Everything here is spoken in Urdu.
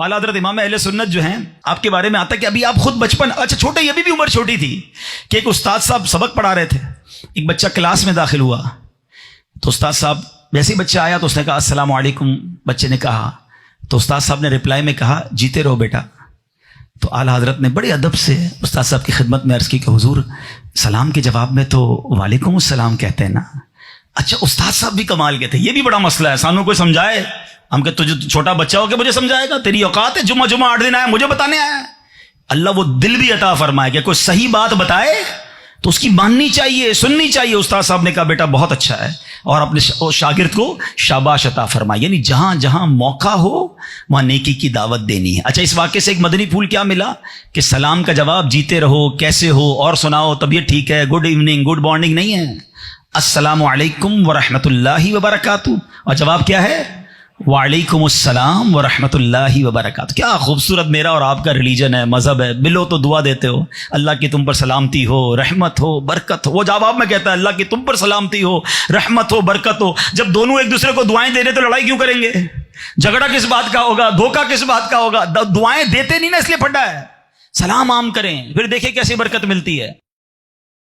اعلیٰ حضرت امام اہل سنت جو ہیں آپ کے بارے میں آتا ہے کہ ابھی آپ خود بچپن اچھا چھوٹے ابھی بھی عمر چھوٹی تھی کہ ایک استاد صاحب سبق پڑھا رہے تھے، ایک بچہ کلاس میں داخل ہوا تو استاد صاحب جیسے ہی بچہ آیا تو اس نے کہا السلام علیکم، بچے نے کہا تو استاد صاحب نے رپلائی میں کہا جیتے رہو بیٹا۔ تو اعلیٰ حضرت نے بڑے ادب سے استاد صاحب کی خدمت میں عرض کی کہ حضور سلام کے جواب میں تو وعلیکم السلام کہتے ہیں نا۔ اچھا استاد صاحب بھی کمال کے تھے، یہ بھی بڑا مسئلہ ہے، سانوں کوئی سمجھائے ہم کہ تجھے چھوٹا بچہ ہو کے مجھے سمجھائے گا، تیری اوقات ہے؟ جمعہ 8 دن آیا مجھے بتانے آیا ہے۔ اللہ وہ دل بھی عطا فرمائے کہ کوئی صحیح بات بتائے تو اس کی ماننی چاہیے، سننی چاہیے۔ استاد صاحب نے کہا بیٹا بہت اچھا ہے، اور اپنے شاگرد کو شاباش عطا فرمائے، یعنی جہاں جہاں موقع ہو وہاں نیکی کی دعوت دینی ہے۔ اچھا اس واقعے سے ایک مدنی پھول کیا ملا کہ سلام کا جواب جیتے رہو، کیسے ہو اور سناؤ طبیعت ٹھیک ہے، گڈ ایوننگ گڈ مارننگ نہیں ہے، السلام علیکم ورحمۃ اللہ وبرکاتہ، اور جواب کیا ہے؟ وعلیکم السلام ورحمۃ اللہ وبرکاتہ۔ کیا خوبصورت میرا اور آپ کا ریلیجن ہے، مذہب ہے، ملو تو دعا دیتے ہو اللہ کی تم پر سلامتی ہو، رحمت ہو، برکت ہو۔ وہ جواب میں کہتا ہے اللہ کی تم پر سلامتی ہو، رحمت ہو، برکت ہو۔ جب دونوں ایک دوسرے کو دعائیں دے رہے تو لڑائی کیوں کریں گے؟ جھگڑا کس بات کا ہوگا، دھوکہ کس بات کا ہوگا؟ دعائیں دیتے نہیں نا، اس لیے پھٹا ہے۔ سلام عام کریں پھر دیکھیں کیسی برکت ملتی ہے۔